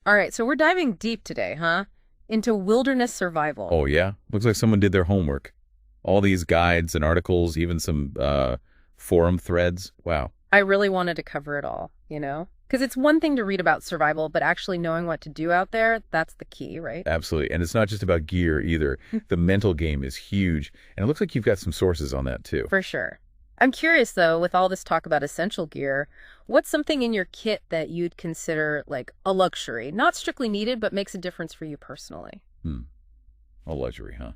All right, so we're diving deep today, huh? Into wilderness survival. Oh, yeah? Looks like someone did their homework. All these guides and articles, even some forum threads. Wow. I really wanted to cover it all, you know? Because it's one thing to read about survival, but actually knowing what to do out there, that's the key, right? Absolutely. And it's not just about gear either. The mental game is huge. And it looks like you've got some sources on that too. For sure. I'm curious, though, with all this talk about essential gear, what's something in your kit that you'd consider like a luxury? Not strictly needed, but makes a difference for you personally. A luxury, huh?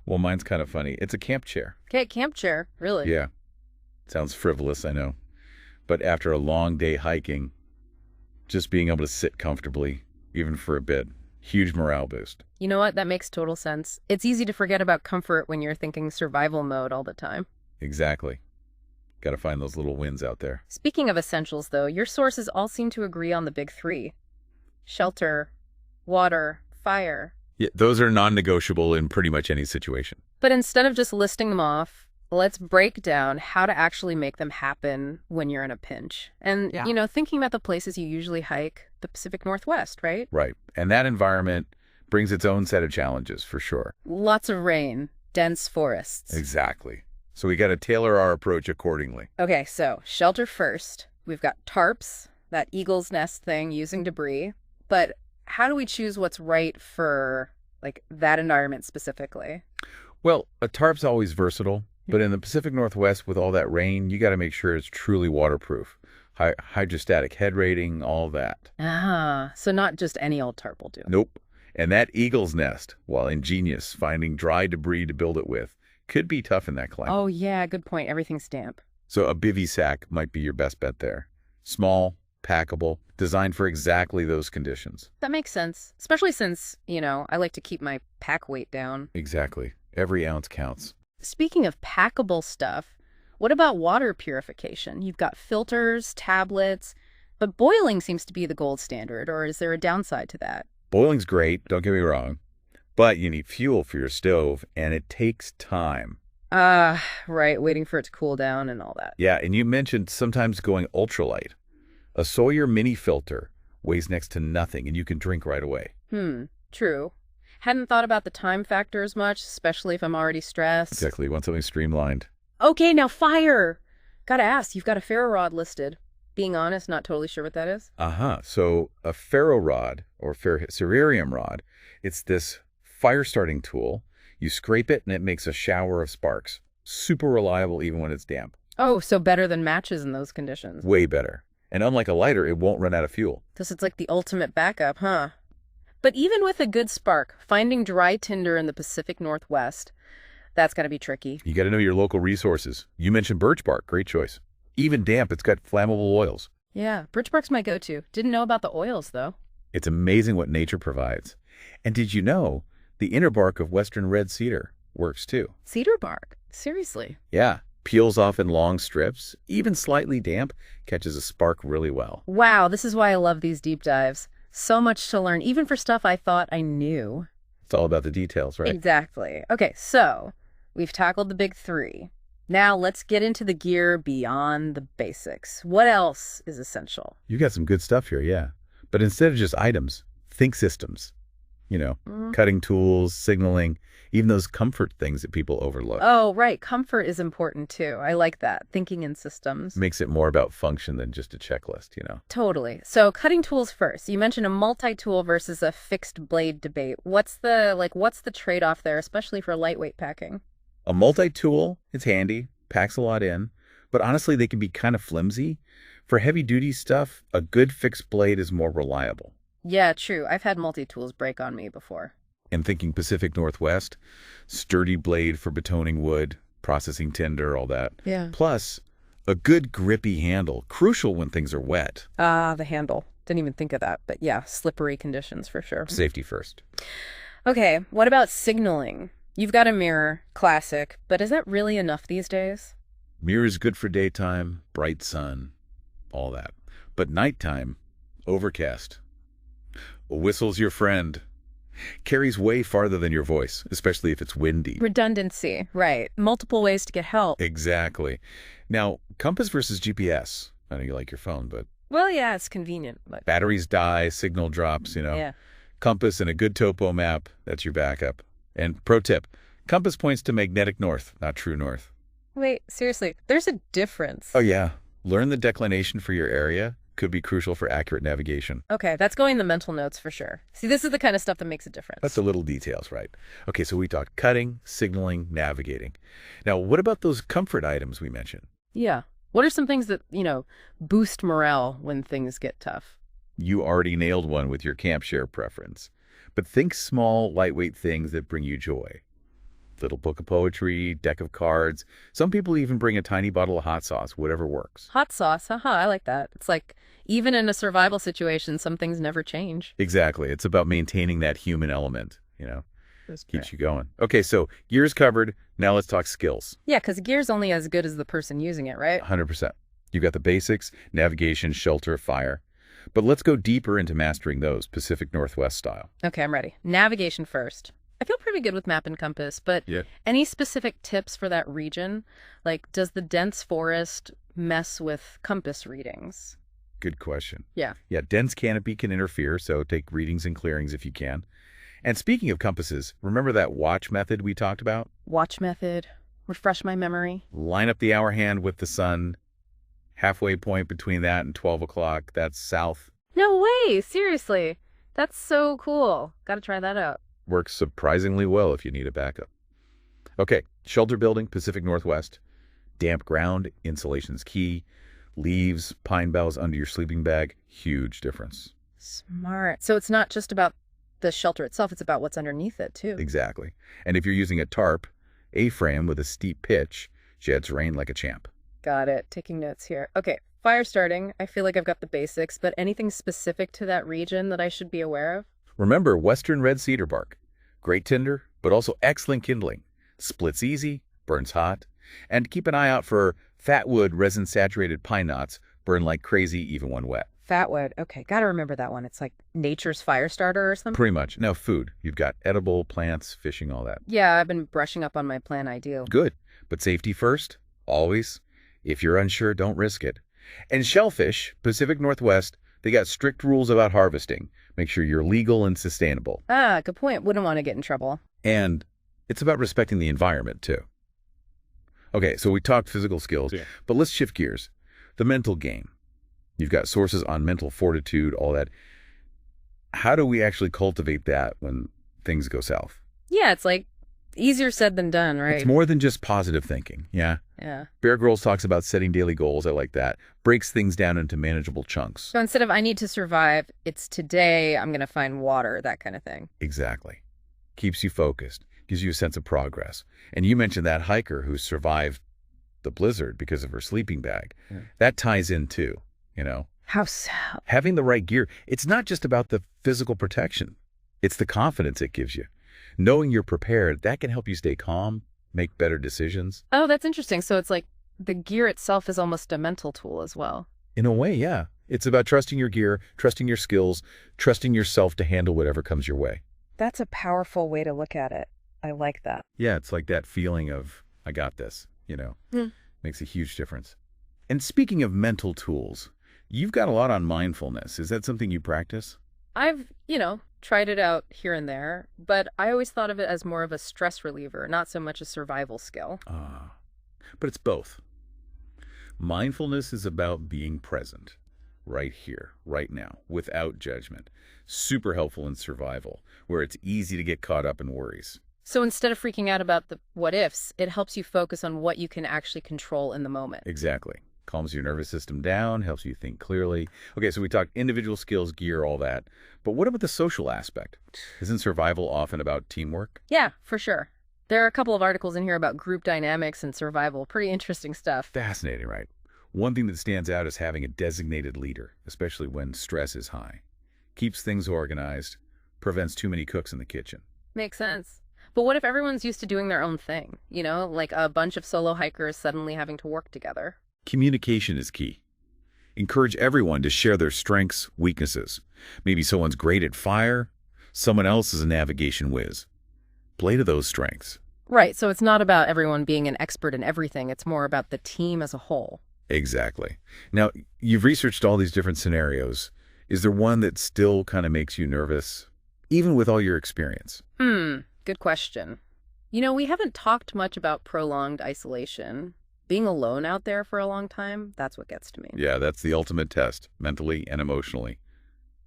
Well, mine's kind of funny. It's a camp chair. Okay, camp chair, really? Yeah. Sounds frivolous, I know. But after a long day hiking, just being able to sit comfortably, even for a bit, huge morale boost. You know what? That makes total sense. It's easy to forget about comfort when you're thinking survival mode all the time. Exactly. Got to find those little wins out there. Speaking of essentials, though, your sources all seem to agree on the big three: shelter, water, fire. Yeah, those are non-negotiable in pretty much any situation. But instead of just listing them off, let's break down how to actually make them happen when you're in a pinch. And, thinking about the places you usually hike, the Pacific Northwest, right? Right. And that environment brings its own set of challenges, for sure. Lots of rain, dense forests. Exactly. So we got to tailor our approach accordingly. Okay, so shelter first. We've got tarps, that eagle's nest thing, using debris. But how do we choose what's right for, like, that environment specifically? Well, a tarp's always versatile, but in the Pacific Northwest with all that rain, you got to make sure it's truly waterproof. Hydrostatic head rating, all that. Ah, so not just any old tarp will do. Nope. And that eagle's nest, while ingenious, finding dry debris to build it with, could be tough in that climate. Oh, yeah, good point. Everything's damp. So a bivy sack might be your best bet there. Small, packable, designed for exactly those conditions. That makes sense, especially since, I like to keep my pack weight down. Exactly. Every ounce counts. Speaking of packable stuff, what about water purification? You've got filters, tablets, but boiling seems to be the gold standard, or is there a downside to that? Boiling's great, don't get me wrong, but you need fuel for your stove, and it takes time. Right, waiting for it to cool down and all that. Yeah, and you mentioned sometimes going ultralight. A Sawyer mini filter weighs next to nothing, and you can drink right away. True. Hadn't thought about the time factor as much, especially if I'm already stressed. Exactly, you want something streamlined. Okay, now fire! Gotta ask, you've got a ferro rod listed. Being honest, not totally sure what that is. So a ferro rod, or cerarium rod, it's this fire-starting tool. You scrape it, and it makes a shower of sparks. Super reliable even when it's damp. Oh, so better than matches in those conditions. Way better. And unlike a lighter, it won't run out of fuel. Thus it's like the ultimate backup, huh? But even with a good spark, finding dry tinder in the Pacific Northwest, that's got to be tricky. You got to know your local resources. You mentioned birch bark. Great choice. Even damp, it's got flammable oils. Yeah, birch bark's my go-to. Didn't know about the oils, though. It's amazing what nature provides. And did you know the inner bark of western red cedar works too? Cedar bark? Seriously? Yeah. Peels off in long strips. Even slightly damp catches a spark really well. Wow, this is why I love these deep dives. So much to learn, even for stuff I thought I knew. It's all about the details, right? Exactly. Okay, so we've tackled the big three. Now let's get into the gear beyond the basics. What else is essential? You got some good stuff here, yeah. But instead of just items, think systems. Cutting tools, signaling, even those comfort things that people overlook. Oh, right. Comfort is important too. I like that. Thinking in systems. Makes it more about function than just a checklist, Totally. So cutting tools first. You mentioned a multi-tool versus a fixed blade debate. What's the trade-off there, especially for lightweight packing? A multi-tool, it's handy, packs a lot in, but honestly, they can be kind of flimsy. For heavy-duty stuff, a good fixed blade is more reliable. Yeah, true. I've had multi-tools break on me before. And thinking Pacific Northwest, sturdy blade for betoning wood, processing tinder, all that. Yeah. Plus, a good grippy handle, crucial when things are wet. The handle. Didn't even think of that. But yeah, slippery conditions for sure. Safety first. Okay, what about signaling? You've got a mirror, classic, but is that really enough these days? Mirror's good for daytime, bright sun, all that. But nighttime, overcast. A whistle's your friend. Carries way farther than your voice, especially if it's windy. Redundancy, right. Multiple ways to get help. Exactly. Now, compass versus GPS. I know you like your phone, but Well, yeah, it's convenient, but Batteries die, signal drops, yeah. Compass and a good topo map, that's your backup. And pro tip, compass points to magnetic north, not true north. Wait, seriously, there's a difference. Oh, yeah. Learn the declination for your area could be crucial for accurate navigation. Okay, that's going in the mental notes for sure. See, this is the kind of stuff that makes a difference. That's the little details, right? Okay, so we talked cutting, signaling, navigating. Now, what about those comfort items we mentioned? Yeah. What are some things that, boost morale when things get tough? You already nailed one with your camp share preference. But think small, lightweight things that bring you joy. Little book of poetry, deck of cards. Some people even bring a tiny bottle of hot sauce, whatever works. Hot sauce, haha, I like that. It's like, even in a survival situation, some things never change. Exactly. It's about maintaining that human element, That's keeps you going. Okay, so gear's covered. Now let's talk skills. Yeah, because gear's only as good as the person using it, right? 100%. You've got the basics, navigation, shelter, fire. But let's go deeper into mastering those, Pacific Northwest style. Okay, I'm ready. Navigation first. I feel pretty good with map and compass, but Yeah. any specific tips for that region? Like, does the dense forest mess with compass readings? Good question. Yeah. Yeah, dense canopy can interfere, so take readings and clearings if you can. And speaking of compasses, remember that watch method we talked about? Watch method. Refresh my memory. Line up the hour hand with the sun. Halfway point between that and 12 o'clock, that's south. No way! Seriously. That's so cool. Gotta try that out. Works surprisingly well if you need a backup. Okay, shelter building, Pacific Northwest. Damp ground, insulation's key. Leaves, pine boughs under your sleeping bag, huge difference. Smart. So it's not just about the shelter itself, it's about what's underneath it, too. Exactly. And if you're using a tarp, A-frame with a steep pitch, jets rain like a champ. Got it. Taking notes here. Okay, fire starting. I feel like I've got the basics, but anything specific to that region that I should be aware of? Remember, western red cedar bark. Great tinder, but also excellent kindling. Splits easy, burns hot. And keep an eye out for fatwood resin-saturated pine knots, burn like crazy even when wet. Fatwood. Okay, gotta remember that one. It's like nature's fire starter or something? Pretty much. Now, food. You've got edible, plants, fishing, all that. Yeah, I've been brushing up on my plant ideal. Good. But safety first, always. If you're unsure, don't risk it. And shellfish, Pacific Northwest, they got strict rules about harvesting. Make sure you're legal and sustainable. Ah, good point. Wouldn't want to get in trouble. And it's about respecting the environment, too. Okay, so we talked physical skills, but let's shift gears. The mental game. You've got sources on mental fortitude, all that. How do we actually cultivate that when things go south? Yeah, it's like easier said than done, right? It's more than just positive thinking, yeah? Yeah. Bear Grylls talks about setting daily goals. I like that. Breaks things down into manageable chunks. So instead of I need to survive, it's today I'm going to find water, that kind of thing. Exactly. Keeps you focused. Gives you a sense of progress. And you mentioned that hiker who survived the blizzard because of her sleeping bag. Yeah. That ties in too, How so? Having the right gear, it's not just about the physical protection. It's the confidence it gives you. Knowing you're prepared, that can help you stay calm, make better decisions. Oh, that's interesting. So it's like the gear itself is almost a mental tool as well. In a way, yeah. It's about trusting your gear, trusting your skills, trusting yourself to handle whatever comes your way. That's a powerful way to look at it. I like that. Yeah, it's like that feeling of, I got this, Makes a huge difference. And speaking of mental tools, you've got a lot on mindfulness. Is that something you practice? I've, tried it out here and there, but I always thought of it as more of a stress reliever, not so much a survival skill. But it's both. Mindfulness is about being present, right here, right now, without judgment. Super helpful in survival, where it's easy to get caught up in worries. So instead of freaking out about the what-ifs, it helps you focus on what you can actually control in the moment. Exactly. Calms your nervous system down, helps you think clearly. Okay, so we talked individual skills, gear, all that. But what about the social aspect? Isn't survival often about teamwork? Yeah, for sure. There are a couple of articles in here about group dynamics and survival. Pretty interesting stuff. Fascinating, right? One thing that stands out is having a designated leader, especially when stress is high. Keeps things organized, prevents too many cooks in the kitchen. Makes sense. But what if everyone's used to doing their own thing? Like a bunch of solo hikers suddenly having to work together. Communication is key. Encourage everyone to share their strengths, weaknesses. Maybe someone's great at fire, someone else is a navigation whiz. Play to those strengths. Right, so it's not about everyone being an expert in everything. It's more about the team as a whole. Exactly. Now, you've researched all these different scenarios. Is there one that still kind of makes you nervous, even with all your experience? Good question. We haven't talked much about prolonged isolation. Being alone out there for a long time, that's what gets to me. Yeah, that's the ultimate test, mentally and emotionally.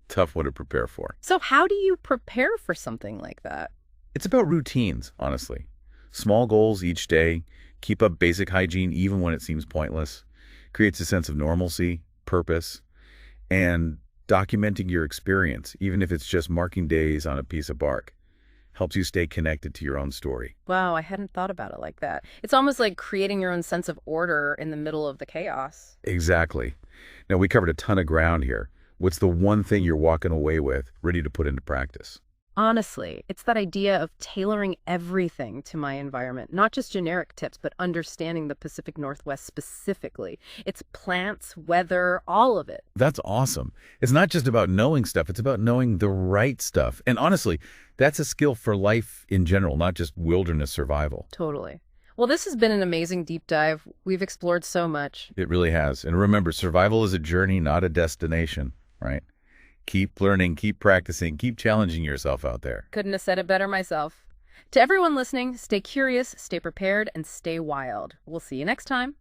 Tough one to prepare for. So how do you prepare for something like that? It's about routines, honestly. Small goals each day, keep up basic hygiene even when it seems pointless, creates a sense of normalcy, purpose, and documenting your experience, even if it's just marking days on a piece of bark, helps you stay connected to your own story. Wow, I hadn't thought about it like that. It's almost like creating your own sense of order in the middle of the chaos. Exactly. Now, we covered a ton of ground here. What's the one thing you're walking away with, ready to put into practice? Honestly, it's that idea of tailoring everything to my environment, not just generic tips, but understanding the Pacific Northwest specifically. It's plants, weather, all of it. That's awesome. It's not just about knowing stuff, it's about knowing the right stuff. And honestly, that's a skill for life in general, not just wilderness survival. Totally. Well, this has been an amazing deep dive. We've explored so much. It really has. And remember, survival is a journey, not a destination, right? Keep learning, keep practicing, keep challenging yourself out there. Couldn't have said it better myself. To everyone listening, stay curious, stay prepared, and stay wild. We'll see you next time.